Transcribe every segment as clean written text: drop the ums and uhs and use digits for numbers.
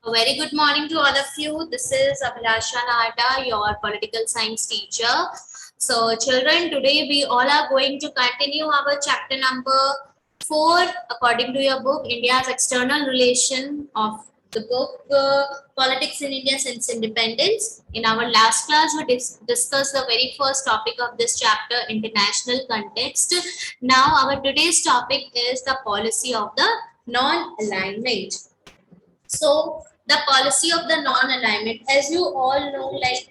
A very good morning to all of you. This is Abhilasha Nahata, your political science teacher. So, children, today we all are going to continue our chapter number 4 according to your book, India's External Relation of the book Politics in India Since Independence. In our last class, we discussed the very first topic of this chapter, international context. Now, our today's topic is the policy of the non-alignment. So the policy of the non-alignment, as you all know, like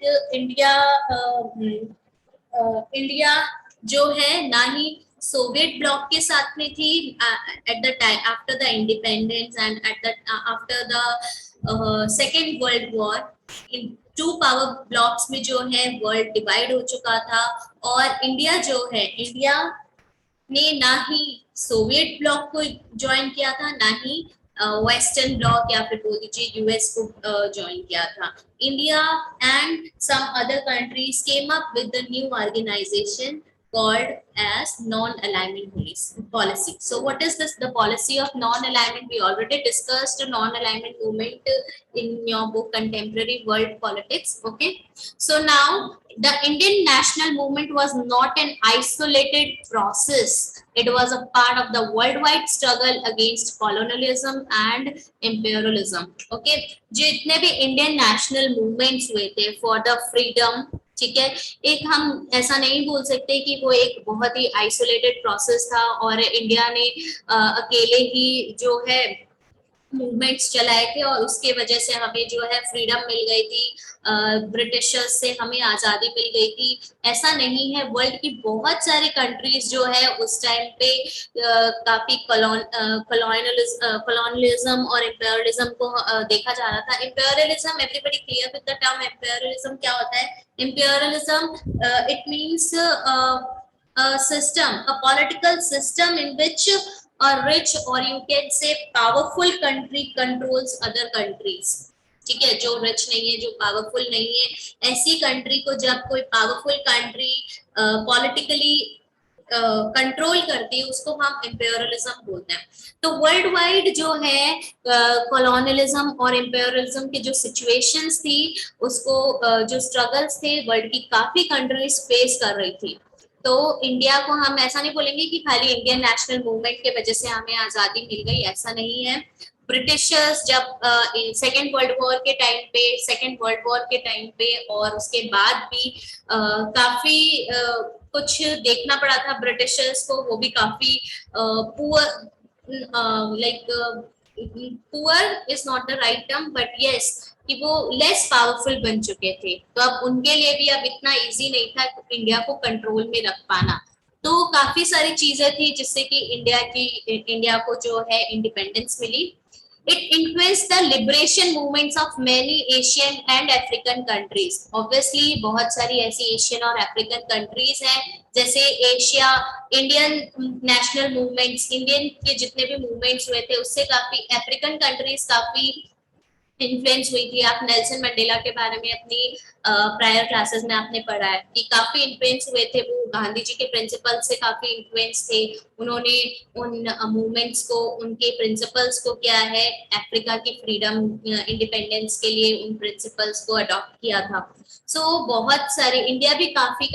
India जो है ना ही Soviet block के साथ में थी at the time after the independence and at the after the second world war in two power blocs में जो है वर्ल्ड डिवाइड हो चुका था और इंडिया जो है इंडिया ने ना ही सोवियत ब्लॉक को ज्वाइन किया था ना ही वेस्टर्न ब्लॉक या फिर बोल दीजिए यूएस को ज्वाइन किया था India and some other countries came up with the new organisation called as non-alignment policy. So what is this, the policy of non-alignment? We already discussed non-alignment movement in your book Contemporary World Politics. Okay, so now the Indian national movement was not an isolated process. It was a part of the worldwide struggle against colonialism and imperialism. Okay, जितने भी Indian national movements हुए थे for the freedom, ठीक है, एक हम ऐसा नहीं बोल सकते कि वो एक बहुत ही आइसोलेटेड प्रोसेस था और इंडिया ने अकेले ही जो है मूवमेंट्स चलाए थे और उसके वजह से हमें जो है फ्रीडम मिल गई थी, ब्रिटिशर्स से हमें आज़ादी मिल गई थी। ऐसा नहीं है, वर्ल्ड की बहुत सारी कंट्रीज जो है उस टाइम पे काफी कॉलोनियलिज्म और इम्पेरियलिज्म को देखा जा रहा था। Imperialism, everybody clear with the term imperialism? क्या होता है imperialism? It means system, a political system in which a rich or you can say powerful country controls other countries. ठीक है, जो रिच नहीं है, जो पावरफुल नहीं है, ऐसी कंट्री को जब कोई पावरफुल कंट्री पॉलिटिकली कंट्रोल करती है उसको हम इम्पेरियलिज्म बोलते हैं। तो वर्ल्ड वाइड जो है कॉलोनियलिज्म और इम्पेरियलिज्म की जो सिचुएशंस थी उसको जो स्ट्रगल्स थे वर्ल्ड की काफी कंट्रीज फेस कर रही थी। तो इंडिया को हम ऐसा नहीं बोलेंगे कि खाली इंडियन नेशनल मूवमेंट के वजह से हमें आजादी मिल गई, ऐसा नहीं है। ब्रिटिशर्स जब सेकेंड वर्ल्ड वॉर के टाइम पे और उसके बाद भी काफी कुछ देखना पड़ा था ब्रिटिशर्स को, वो भी काफी poor is not the right term but yes कि वो लेस पावरफुल बन चुके थे। तो अब उनके लिए भी अब इतना इजी नहीं था इंडिया को कंट्रोल में रख पाना। तो काफी सारी चीजें थी जिससे कि इंडिया को जो है इंडिपेंडेंस मिली। It influenced the liberation movements of many Asian and African countries. Obviously, बहुत सारी ऐसी एशियन और अफ्रीकन कंट्रीज हैं, जैसे Asia, Indian national movements, Indian के जितने भी मूवमेंट्स हुए थे उससे काफी अफ्रीकन कंट्रीज काफी इन्फ्लुएंस हुई थी। आप नेल्सन मंडेला के बारे में अपनी प्रायर क्लासेस में आपने पढ़ा है कि काफी इन्फ्लुएंस हुए थे, वो गांधी जी के प्रिंसिपल्स से काफी इन्फ्लुएंस थे। उन्होंने उन मूवमेंट्स को, उनके प्रिंसिपल्स को क्या है अफ्रीका की फ्रीडम इंडिपेंडेंस के लिए उन प्रिंसिपल्स को अडॉप्ट किया था। सो बहुत सारे इंडिया भी काफी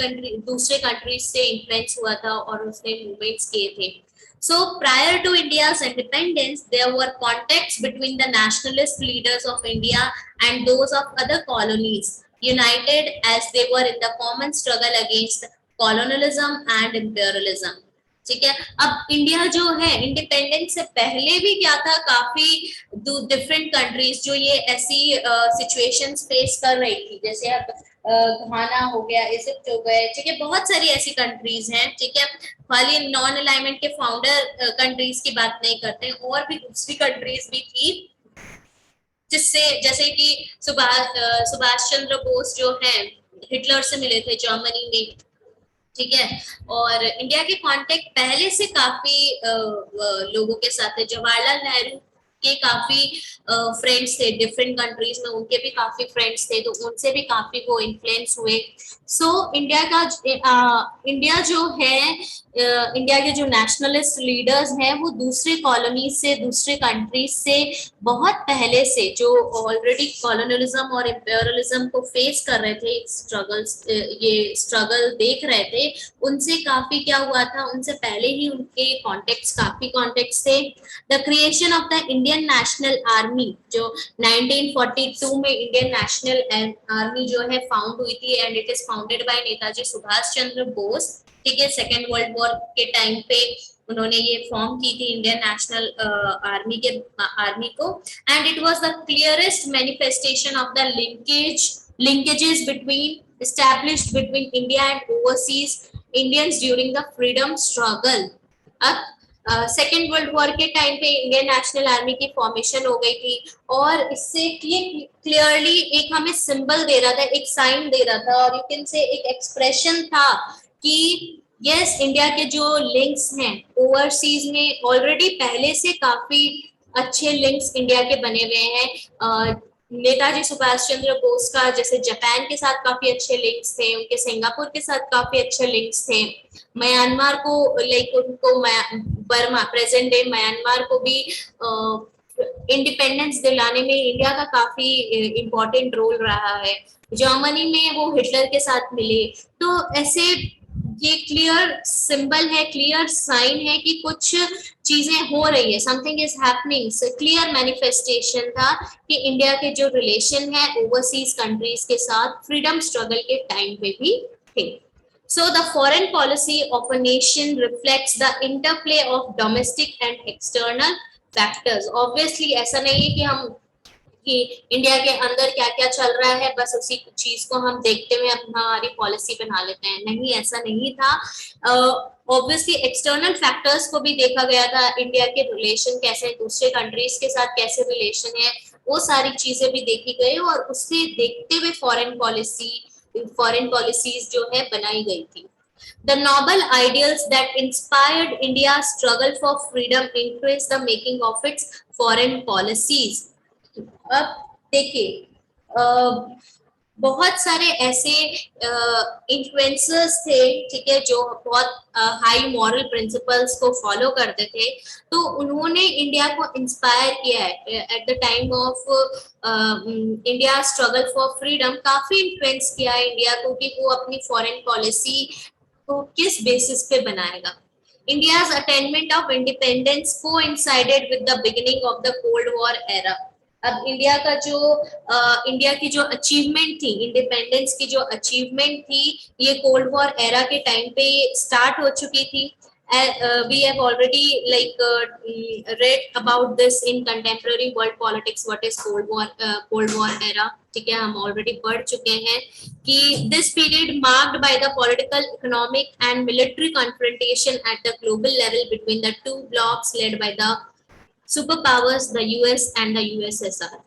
दूसरे कंट्रीज से इन्फ्लुएंस हुआ था और उसने मूवमेंट्स किए थे। So prior to India's independence, there were contacts between the nationalist leaders of India and those of other colonies, united as they were in the common struggle against colonialism and imperialism. ठीक है, अब India जो है independence से पहले भी क्या था, काफी डिफरेंट कंट्रीज जो ये ऐसी सिचुएशंस फेस कर रही थी, जैसे अब घाना हो गया, इजिप्ट हो गए, ठीक है, बहुत सारी ऐसी कंट्रीज हैं। ठीक है, खाली नॉन अलाइनमेंट के फाउंडर कंट्रीज की बात नहीं करते, और भी दूसरी कंट्रीज भी थी जिससे, जैसे कि सुभाष चंद्र बोस जो हैं हिटलर से मिले थे जर्मनी में। ठीक है, और इंडिया के कांटेक्ट पहले से काफी लोगों के साथ है। जवाहरलाल नेहरू के काफी फ्रेंड्स थे डिफरेंट कंट्रीज में, उनके भी काफी फ्रेंड्स थे, तो उनसे भी काफी वो इन्फ्लुएंस हुए। सो इंडिया जो है, इंडिया के जो नेशनलिस्ट लीडर्स हैं वो दूसरे कॉलोनीज से, दूसरे कंट्रीज से बहुत पहले से, जो ऑलरेडी कॉलोनियलिज्म और इंपेरियलिज्म को फेस कर रहे थे, स्ट्रगल्स, ये स्ट्रगल देख रहे थे, उनसे काफी क्या हुआ था, उनसे पहले ही उनके काफी कॉन्टेक्ट्स थे। The creation of the Indian national army, जो 1942 में इंडियन नेशनल आर्मी जो है फाउंड हुई थी, and it is founded by Netaji Subhash Chandra Bose. ठीक है, सेकेंड वर्ल्ड वॉर के टाइम पे उन्होंने ये फॉर्म की थी इंडियन नेशनल आर्मी को, and it was the clearest manifestation of the linkages established between India and overseas Indians during the freedom struggle. अब सेकेंड वर्ल्ड वॉर के टाइम पे इंडियन नेशनल आर्मी की फॉर्मेशन हो गई थी, और इससे ये क्लियरली एक हमें सिंबल दे रहा था, एक साइन दे रहा था, और यू कैन से एक एक्सप्रेशन था कि यस, इंडिया के जो लिंक्स हैं ओवरसीज में ऑलरेडी पहले से काफी अच्छे लिंक्स इंडिया के बने हुए हैं। नेताजी सुभाष चंद्र बोस का जैसे जापान के साथ काफी अच्छे लिंक्स थे, उनके सिंगापुर के साथ काफी अच्छे लिंक्स थे, म्यांमार को उनको बर्मा, प्रेजेंट डे म्यांमार को भी इंडिपेंडेंस दिलाने में इंडिया का काफी इम्पोर्टेंट रोल रहा है। जर्मनी में वो हिटलर के साथ मिले, तो ऐसे ये क्लियर सिंबल है, क्लियर साइन है कि कुछ चीजें हो रही है, something is happening. Clear manifestation था कि इंडिया के जो रिलेशन है ओवरसीज कंट्रीज के साथ फ्रीडम स्ट्रगल के टाइम पे भी थे। So the foreign policy of a nation reflects the interplay of domestic and external factors. Obviously ऐसा नहीं है कि हम कि इंडिया के अंदर क्या क्या चल रहा है बस उसी चीज को हम देखते हुए हमारी पॉलिसी बना लेते हैं, नहीं, ऐसा नहीं था। ऑब्वियसली एक्सटर्नल फैक्टर्स को भी देखा गया था, इंडिया के रिलेशन कैसे, दूसरे कंट्रीज के साथ कैसे रिलेशन है, वो सारी चीजें भी देखी गई, और उससे देखते हुए फॉरेन पॉलिसीज जो है बनाई गई थी। The noble ideals that inspired India's struggle for freedom influenced the making of its foreign policies. अब देखिए बहुत सारे ऐसे इन्फ्लुएंसर्स थे, ठीक है, जो बहुत हाई मॉरल प्रिंसिपल्स को फॉलो करते थे, तो उन्होंने इंडिया को इंस्पायर किया है eight the time of India struggle for freedom, काफी इन्फ्लुएंस किया है इंडिया को कि वो अपनी फॉरेन पॉलिसी को किस बेसिस पे बनाएगा। India's attainment of independence coincided with the beginning of the Cold War era. अब इंडिया का जो इंडिया की जो अचीवमेंट थी, इंडिपेंडेंस की जो अचीवमेंट थी, ये कोल्ड वॉर एरा के टाइम पे स्टार्ट हो चुकी थी। we have already read about this in contemporary world politics, what is cold war era, ठीक है, हम ऑलरेडी पढ़ चुके हैं कि this period marked by the political, economic and military confrontation at the global level between the two blocs led by the superpowers, the US and the USSR.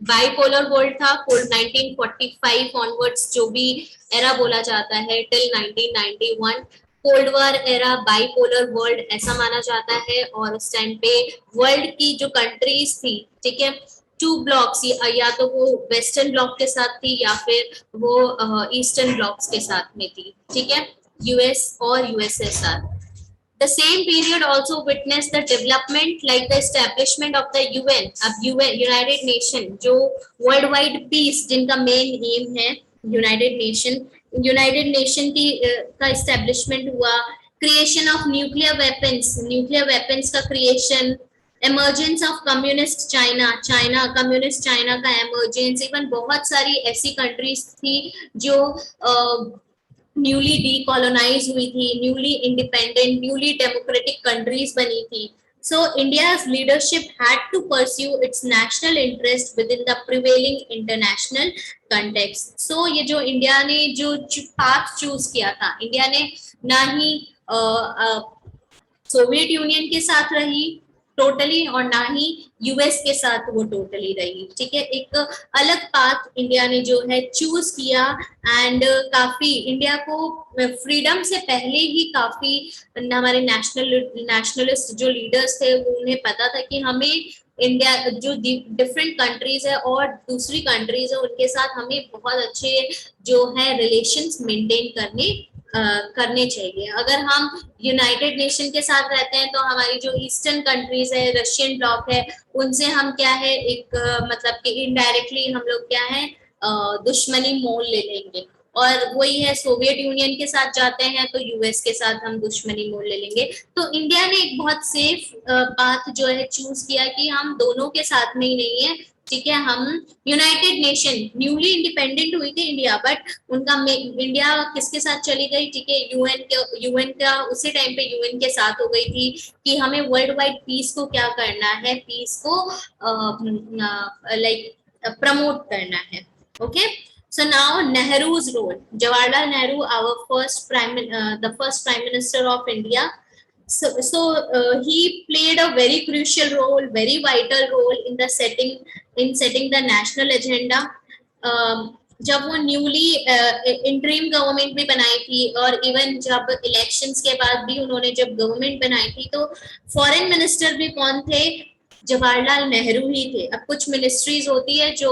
Bipolar world था, 1945 onwards जो भी era बोला जाता है till 1991, cold war era bipolar world ऐसा माना जाता है। और उस टाइम पे वर्ल्ड की जो कंट्रीज थी, ठीक है, टू ब्लॉक्स, या तो वो वेस्टर्न ब्लॉक के साथ थी या फिर वो ईस्टर्न ब्लॉक्स के साथ में थी, ठीक है, यूएस और USSR. The same period also witnessed the development like the establishment of the UN. अब UN, United Nation, जो वर्ल्ड वाइड पीस जिनका मेन एम है यूनाइटेड नेशन की का इस्टेब्लिशमेंट हुआ, क्रिएशन ऑफ न्यूक्लियर वेपन्स का creation, emergence of communist communist China का emergence, even बहुत सारी ऐसी कंट्रीज थी जो न्यूली डीकोलोनाइज हुई थी, newly independent, newly democratic countries बनी थी। So India's leadership had to pursue its national interest within the prevailing international context. So ये जो इंडिया ने जो पाथ चूज किया था, इंडिया ने ना ही सोवियत यूनियन के साथ रही टोटली और ना ही यूएस के साथ वो टोटली रही, ठीक है, एक अलग पाथ इंडिया ने जो है चूज किया। एंड काफी इंडिया को फ्रीडम से पहले ही काफी हमारे नेशनलिस्ट जो लीडर्स थे वो उन्हें पता था कि हमें इंडिया जो डिफरेंट कंट्रीज है और दूसरी कंट्रीज है उनके साथ हमें बहुत अच्छे जो है रिलेशंस मेंटेन करने चाहिए। अगर हम यूनाइटेड नेशन के साथ रहते हैं तो हमारी जो ईस्टर्न कंट्रीज है, रशियन ब्लॉक है, उनसे हम क्या है एक मतलब कि इनडायरेक्टली हम लोग क्या है दुश्मनी मोल ले लेंगे। और वही है, सोवियत यूनियन के साथ जाते हैं तो यूएस के साथ हम दुश्मनी मोल ले लेंगे। तो इंडिया ने एक बहुत सेफ पाथ जो है चूज किया कि हम दोनों के साथ में ही नहीं है, ठीक है। हम यूनाइटेड नेशन न्यूली इंडिपेंडेंट हुई थी इंडिया, बट उनका इंडिया किसके साथ चली गई, ठीक है, यूएन का उसी टाइम पे यूएन के साथ हो गई थी कि हमें वर्ल्ड वाइड पीस को क्या करना है, पीस को लाइक प्रमोट करना है। Okay, so now Nehru's role, Jawaharlal Nehru, our the first prime minister of India. So he played a very crucial role, very vital role in setting the national agenda. जब वो newly interim government भी बनाई थी और even जब elections के बाद भी उन्होंने जब गवर्नमेंट बनाई थी तो फॉरेन मिनिस्टर भी कौन थे, जवाहरलाल नेहरू ही थे। अब कुछ मिनिस्ट्रीज होती है जो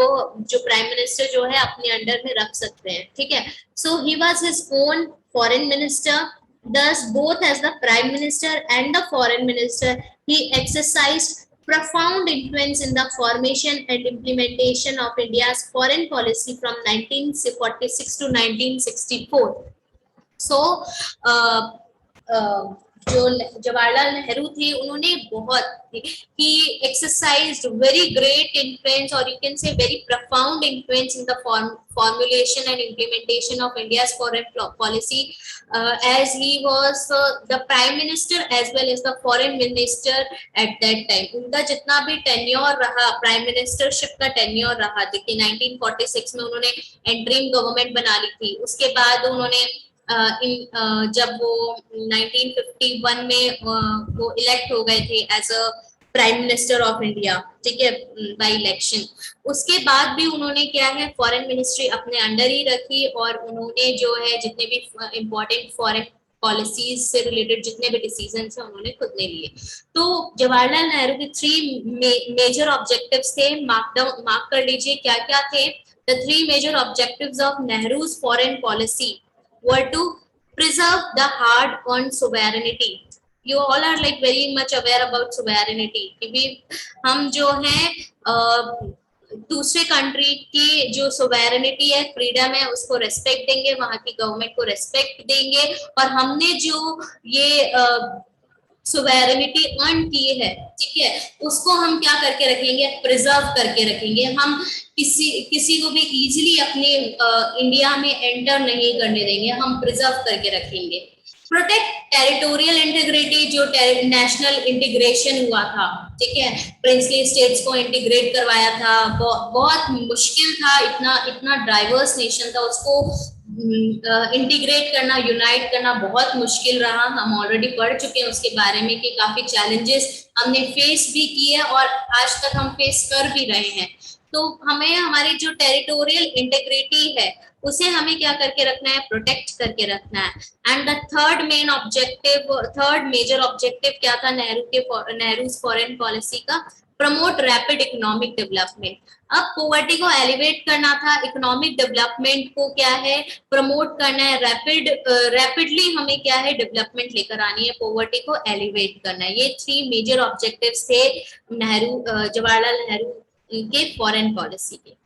प्राइम मिनिस्टर जो है अपने अंडर में रख सकते हैं, ठीक है। So he was his own foreign minister, thus both as the prime minister and the foreign minister he exercised profound influence in the formation and implementation of India's foreign policy from 1946 to 1964. So जो जवाहरलाल नेहरू थे उन्होंने बहुत ही exercised very great influence और you can say very profound influence in the formulation and implementation of India's foreign policy, as he was the prime minister as well as the foreign minister at that time. उनका जितना भी tenure रहा, prime ministership का tenure रहा, देखिए 1946 में उन्होंने interim government बना ली थी। उसके बाद उन्होंने जब वो 1951 में वो इलेक्ट हो गए थे as a prime minister of India, ठीक है, बाय इलेक्शन। उसके बाद भी उन्होंने क्या है फॉरेन मिनिस्ट्री अपने अंडर ही रखी और उन्होंने जो है जितने भी इम्पोर्टेंट फॉरेन पॉलिसीज से रिलेटेड जितने भी डिसीजन है उन्होंने खुद ने लिए। तो जवाहरलाल नेहरू के 3 मेजर ऑब्जेक्टिव्स थे, मार्क कर लीजिए क्या क्या थे। The 3 major objectives of Nehru's foreign policy were to preserve the hard-earned sovereignty. You all are like very much aware about sovereignty, क्योंकि हम जो है दूसरे कंट्री की जो सोवेरेनिटी है, फ्रीडम है, उसको रेस्पेक्ट देंगे, वहां की गवर्नमेंट को रेस्पेक्ट देंगे और हमने जो ये सोवेरेनिटी अर्न की है, ठीक है, उसको हम क्या करके रखेंगे, प्रिजर्व करके रखेंगे। हम किसी को भी इजीली अपने इंडिया में एंटर नहीं करने देंगे, हम प्रिजर्व करके रखेंगे। प्रोटेक्ट टेरिटोरियल इंटीग्रिटी, जो नेशनल इंटीग्रेशन हुआ था, ठीक है, प्रिंसली स्टेट्स को इंटीग्रेट करवाया था, बहुत मुश्किल था, इतना डाइवर्स नेशन था, उसको इंटीग्रेट करना, यूनाइट करना बहुत मुश्किल रहा। हम ऑलरेडी पढ़ चुके हैं उसके बारे में कि काफी चैलेंजेस हमने फेस भी किए और आज तक हम फेस कर भी रहे हैं। तो हमें हमारी जो टेरिटोरियल इंटीग्रिटी है उसे हमें क्या करके रखना है, प्रोटेक्ट करके रखना है। And the third major objective क्या था नेहरू फॉरेन पॉलिसी का, प्रमोट रैपिड इकोनॉमिक डेवलपमेंट। अब पॉवर्टी को एलिवेट करना था, इकोनॉमिक डेवलपमेंट को क्या है प्रमोट करना है, रैपिडली हमें क्या है डेवलपमेंट लेकर आनी है, पॉवर्टी को एलिवेट करना है। ये 3 मेजर ऑब्जेक्टिव्स थे जवाहरलाल नेहरू के फॉरेन पॉलिसी के।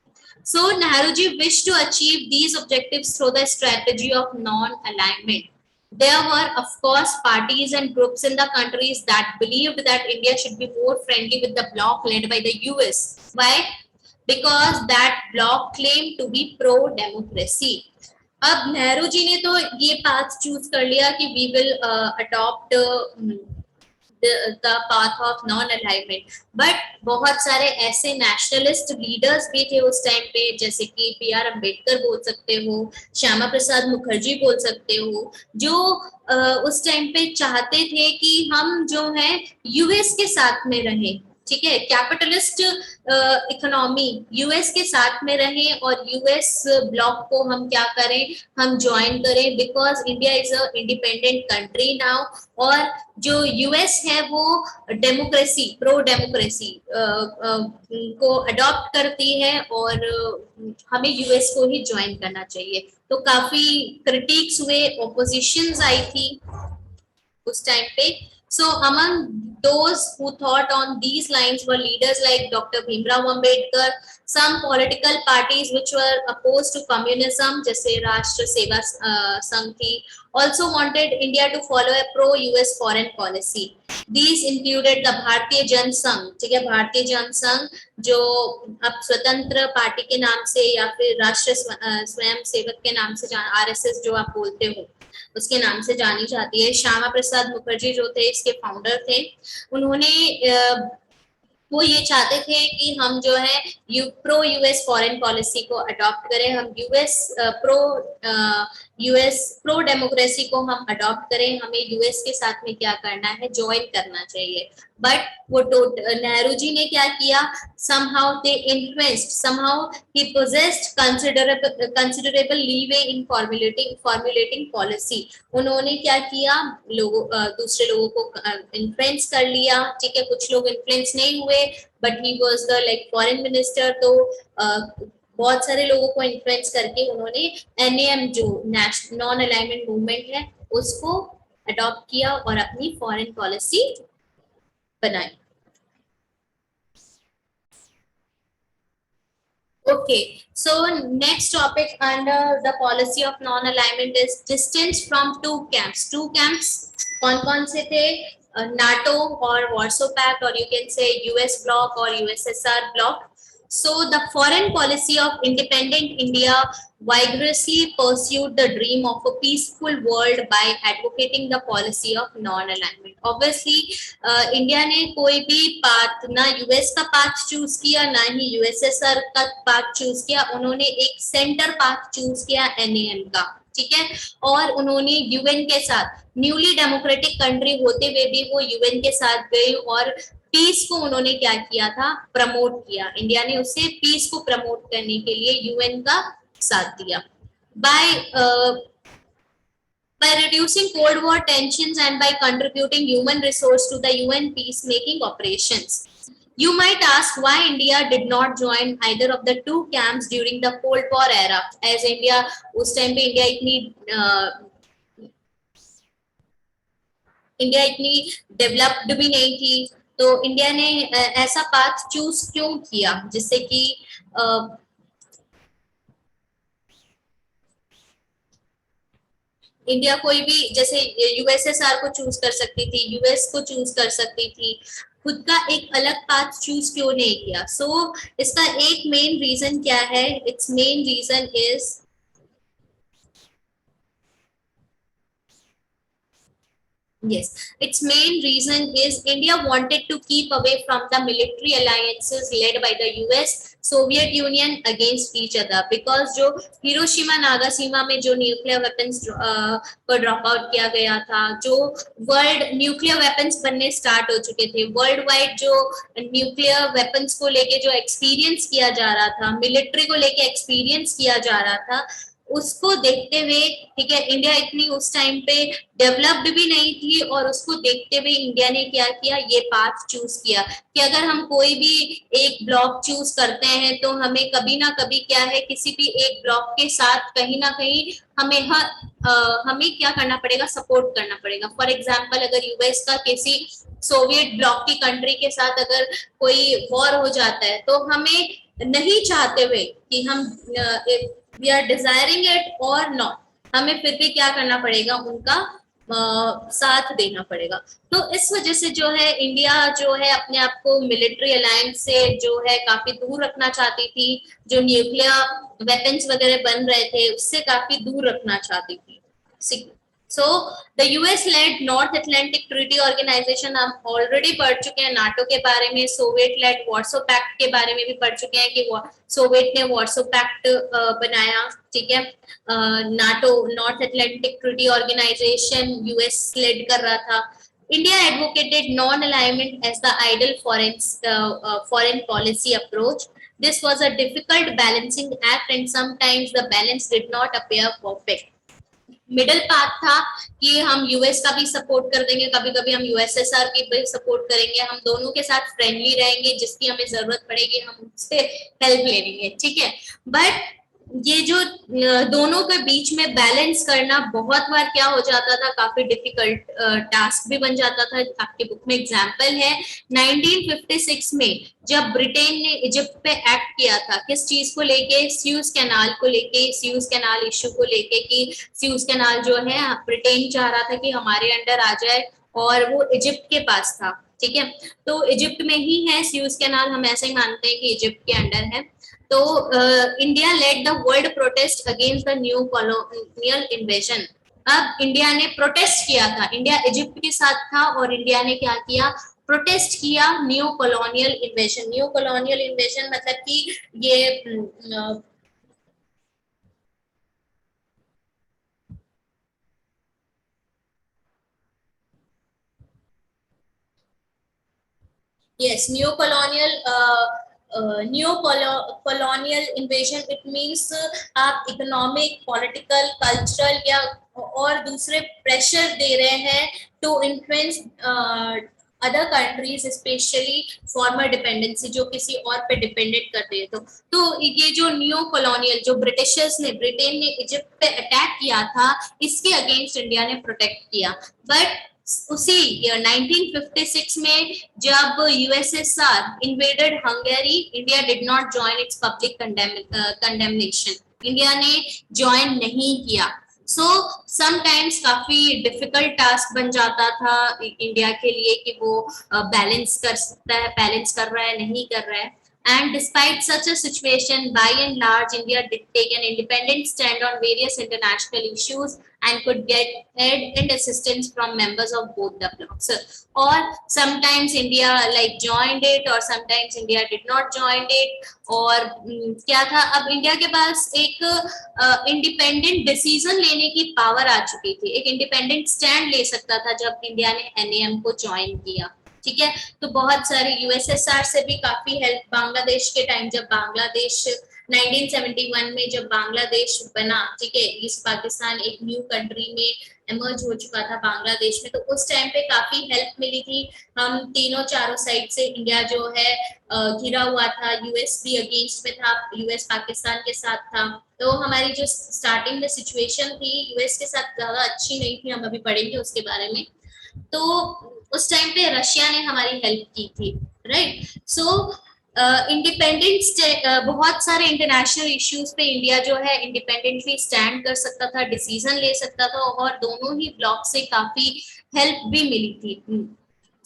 So Nehruji wished to achieve these objectives through the strategy of non-alignment. There were, of course, parties and groups in the countries that believed that India should be more friendly with the bloc led by the US. Why? Because that bloc claimed to be pro-democracy. अब नेहरू जी ने तो ये path choose कर लिया कि we will adopt the path of non-alignment, but बहुत सारे ऐसे नेशनलिस्ट लीडर्स भी थे उस टाइम पे, जैसे कि पी.आर. अम्बेडकर बोल सकते हो, श्यामा प्रसाद मुखर्जी बोल सकते हो, जो उस टाइम पे चाहते थे कि हम जो है यूएस के साथ में रहें, ठीक है, कैपिटलिस्ट इकोनॉमी यूएस के साथ में रहें और यूएस ब्लॉक को हम क्या करें, हम ज्वाइन करें, because India is a independent country now. और जो यूएस है वो डेमोक्रेसी, प्रो डेमोक्रेसी को अडॉप्ट करती है और हमें यूएस को ही ज्वाइन करना चाहिए। तो काफी क्रिटिक्स हुए, ओपोजिशंस आई थी उस टाइम पे। So among those who thought on these lines were leaders like Dr. Bhimrao Ambedkar, some political parties which were opposed to communism, जैसे राष्ट्र सेवा संघ थी, also wanted India to follow a pro-US foreign policy. These included the भारतीय जन संघ, ठीक है, भारतीय जन संघ जो अब स्वतंत्र पार्टी के नाम से या फिर राष्ट्रीय स्वयं सेवक के नाम से आरएसएस जो आप बोलते हो उसके नाम से जानी जाती है। श्यामा प्रसाद मुखर्जी जो थे इसके फाउंडर थे। उन्होंने वो ये चाहते थे कि हम जो है प्रो यूएस फॉरेन पॉलिसी को अडॉप्ट करें, हम यूएस प्रो डेमोक्रेसी को हम अडॉप्ट करें, हमें यूएस के साथ में क्या करना है, ज्वाइन करना चाहिए। बट वो नेहरू जी ने क्या किया, somehow they influenced, somehow he possessed considerable leeway in formulating policy। उन्होंने क्या किया, दूसरे लोगों को इन्फ्लुएंस कर लिया, ठीक है, कुछ लोग इन्फ्लुएंस नहीं हुए but he was the like foreign minister, तो बहुत सारे लोगों को इन्फ्लुएंस करके उन्होंने एनएएम जो नॉन अलाइनमेंट मूवमेंट है उसको अडॉप्ट किया और अपनी फॉरेन पॉलिसी बनाई। Okay, so next topic under the policy of non-alignment is distance from two camps. Two camps कौन से थे, NATO और Warsaw Pact, or you can say US bloc or USSR bloc. So the foreign policy of independent India vigorously pursued the dream of a peaceful world by advocating the policy of non-alignment. Obviously, India ने कोई भी path, ना US का path choose किया ना ही USSR का path choose किया, उन्होंने एक सेंटर पाथ चूज किया एनएएम का, ठीक है। और उन्होंने यूएन के साथ, न्यूली डेमोक्रेटिक कंट्री होते हुए भी वो यूएन के साथ गई और पीस को उन्होंने क्या किया था, प्रमोट किया। इंडिया ने उससे पीस को प्रमोट करने के लिए यूएन का साथ दिया। By reducing Cold War tensions and by contributing human resource to the UN peacemaking operations. You might ask why India did not join either of the two camps during the Cold War era, as India उस time पे India इतनी developed भी नहीं थी, तो India ने ऐसा path choose क्यों किया जिससे कि इंडिया कोई भी, जैसे यूएसएसआर को चूज कर सकती थी, यूएस को चूज कर सकती थी, खुद का एक अलग पाथ चूज क्यों नहीं किया। सो इसका एक मेन रीजन क्या है, its main reason is yes, its main reason is India wanted to keep away from the military alliances led by the US, Soviet Union against each other, because जो Hiroshima Nagasaki में जो nuclear weapons को drop out किया गया था, जो world nuclear weapons बनने start हो चुके थे, वर्ल्ड वाइड जो न्यूक्लियर वेपन्स को लेके जो एक्सपीरियंस किया जा रहा था, मिलिट्री को लेके एक्सपीरियंस किया जा रहा था, उसको देखते हुए, ठीक है, इंडिया इतनी उस टाइम पे डेवलप्ड भी नहीं थी और उसको देखते हुए इंडिया ने क्या किया, ये पाथ चूज किया कि अगर हम कोई भी एक ब्लॉक चूज करते हैं तो हमें कभी ना कभी क्या है, किसी भी एक ब्लॉक के साथ कहीं ना कहीं हमें क्या करना पड़ेगा, सपोर्ट करना पड़ेगा। फॉर एग्जाम्पल, अगर यूएस का किसी सोवियत ब्लॉक की कंट्री के साथ अगर कोई वॉर हो जाता है तो हमें नहीं चाहते हुए कि हम we are desiring it or not, हमें फिर भी क्या करना पड़ेगा, उनका साथ देना पड़ेगा। तो इस वजह से जो है इंडिया जो है अपने आप को मिलिट्री अलायंस से जो है काफी दूर रखना चाहती थी, जो न्यूक्लियर वेपन्स वगैरह बन रहे थे उससे काफी दूर रखना चाहती थी। So the US-led North Atlantic Treaty Organization हम ऑलरेडी पढ़ चुके हैं नाटो के बारे में, सोवियत-लेड वार्सो पैक्ट के बारे में भी पढ़ चुके हैं कि सोवियत ने वार्सो पैक्ट बनाया, ठीक है। NATO North Atlantic Treaty Organization US led कर रहा था। India advocated non-alignment as the ideal foreign policy approach. This was a difficult balancing act, and sometimes the balance did not appear perfect. Middle path था कि हम US का भी support कर देंगे, कभी कभी हम यूएसएसआर की भी सपोर्ट करेंगे, हम दोनों के साथ फ्रेंडली रहेंगे, जिसकी हमें जरूरत पड़ेगी हम उससे हेल्प ले लेंगे, ठीक है। बट ये जो दोनों के बीच में बैलेंस करना बहुत बार क्या हो जाता था, काफी डिफिकल्ट टास्क भी बन जाता था। आपके बुक में एग्जांपल है 1956 में जब ब्रिटेन ने इजिप्ट पे एक्ट किया था, किस चीज को लेके, स्यूज कैनाल को लेके, स्यूज कैनाल इश्यू को लेके कि स्यूज कैनाल जो है ब्रिटेन चाह रहा था कि हमारे अंडर आ जाए और वो इजिप्ट के पास था, ठीक है। तो इजिप्ट में ही है स्यूज कैनाल, हम ऐसे ही मानते हैं कि इजिप्ट के अंडर है। तो India lead the world protest against the new colonial invasion. अब इंडिया ने प्रोटेस्ट किया था, इंडिया इजिप्ट के साथ था और इंडिया ने क्या किया, प्रोटेस्ट किया new colonial invasion. New colonial invasion मतलब कि ये yes, new colonial invasion, it means आप इकोनॉमिक, पॉलिटिकल, कल्चरल या और दूसरे प्रेशर दे रहे हैं to influence other countries, especially former dependency, जो किसी और पे डिपेंडेंट करते हैं। तो ये जो न्यू कॉलोनियल, जो ब्रिटिशर्स ने, ब्रिटेन ने इजिप्ट पे अटैक किया था, इसके अगेंस्ट इंडिया ने प्रोटेक्ट किया। बट उसी ईयर 1956 में जब USSR invaded Hungary, India did not join it's public condemnation, India ने ज्वाइन नहीं किया। सो समटाइम्स काफी डिफिकल्ट टास्क बन जाता था इंडिया के लिए कि वो बैलेंस कर सकता है, बैलेंस कर रहा है नहीं कर रहा है। And despite such a situation, by and large, India did take an independent stand on various international issues and could get aid and assistance from members of both the blocs. Or sometimes India like joined it, or sometimes India did not join it. और क्या था, अब India के पास एक independent decision लेने की power आ चुकी थी, एक इंडिपेंडेंट स्टैंड ले सकता था जब इंडिया ने एनएएम को ज्वाइन किया, ठीक है। तो बहुत सारे यूएसएसआर से भी काफी हेल्प, बांग्लादेश के टाइम जब बांग्लादेश 1971 में जब बांग्लादेश बना, ठीक है, ईस्ट पाकिस्तान एक न्यू कंट्री में एमर्ज हो चुका था बांग्लादेश में, तो उस टाइम पे काफी हेल्प मिली थी। हम तीनों चारों साइड से इंडिया जो है घिरा हुआ था, यूएस भी अगेंस्ट में था, यूएस पाकिस्तान के साथ था। तो हमारी जो स्टार्टिंग में सिचुएशन थी यूएस के साथ ज्यादा अच्छी नहीं थी, हम अभी पढ़ेंगे उसके बारे में। तो उस टाइम पे रशिया ने हमारी हेल्प की थी, राइट। सो इंडिपेंडेंस, बहुत सारे इंटरनेशनल इश्यूज पे इंडिया जो है इंडिपेंडेंटली स्टैंड कर सकता था, डिसीजन ले सकता था, और दोनों ही ब्लॉक से काफी हेल्प भी मिली थी।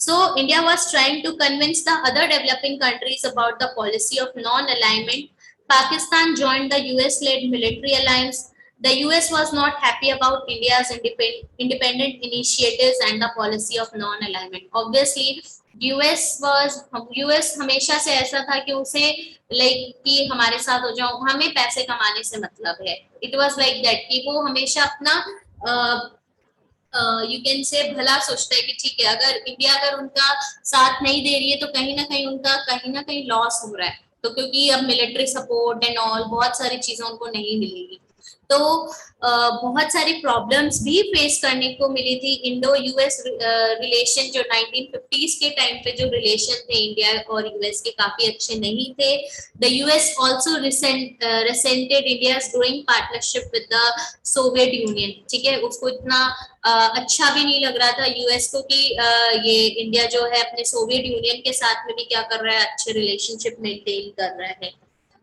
So India was trying to convince the other developing countries about the policy of non-alignment. Pakistan joined the US-led military alliance. The US was not happy about India's independent initiatives and the policy of non-alignment. Obviously, US हमेशा से ऐसा था कि उसे कि हमारे साथ हो जाओ, हमें पैसे कमाने से मतलब है। It was like that कि वो हमेशा अपना यू कैन से भला सोचता है कि ठीक है, अगर इंडिया अगर उनका साथ नहीं दे रही है तो कहीं ना कहीं लॉस हो रहा है, तो क्योंकि अब मिलिट्री सपोर्ट एंड ऑल बहुत सारी चीजें उनको नहीं मिलेगी। तो बहुत सारी प्रॉब्लम्स भी फेस करने को मिली थी। इंडो यूएस रिलेशन जो 1950s के टाइम पे जो रिलेशन थे इंडिया और यूएस के, काफी अच्छे नहीं थे। The US also resented India's growing partnership with the Soviet union, ठीक है, उसको इतना अच्छा भी नहीं लग रहा था यूएस को कि ये इंडिया जो है अपने सोवियत यूनियन के साथ में भी क्या कर रहा है, अच्छे रिलेशनशिप मेंटेन कर रहा है।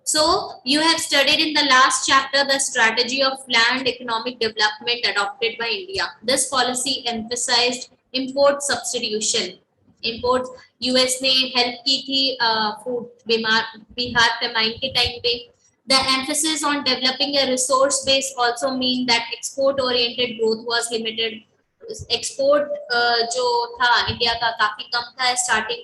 So you have studied in the last chapter the strategy of planned economic development adopted by India. This policy emphasized import substitution. Import US ने help की थी फूड बिहार पेमाइन के टाइम पे। The emphasis on developing a resource base also mean that export oriented growth was limited. Export जो था India का काफी कम था स्टार्टिंग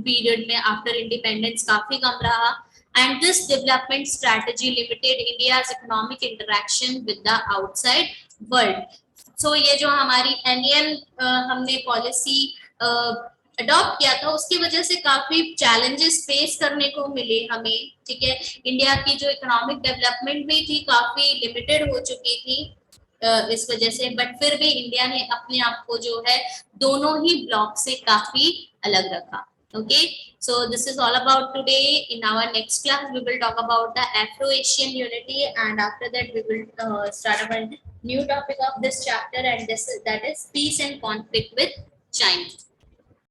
पीरियड में, आफ्टर इंडिपेंडेंस काफी कम रहा। And this development strategy limited India's economic interaction with the outside world. सो ये जो हमारी एनियन हमने पॉलिसी अडॉप्ट किया था, उसकी वजह से काफी चैलेंजेस फेस करने को मिले हमें, ठीक है। इंडिया की जो इकोनॉमिक डेवलपमेंट भी थी काफी लिमिटेड हो चुकी थी इस वजह से, बट फिर भी इंडिया ने अपने आप को जो है दोनों ही ब्लॉक से काफी अलग रखा। Okay, so this is all about today. In our next class, we will talk about the Afro-Asian unity, and after that, we will start our new topic of this chapter, and that is peace and conflict with China.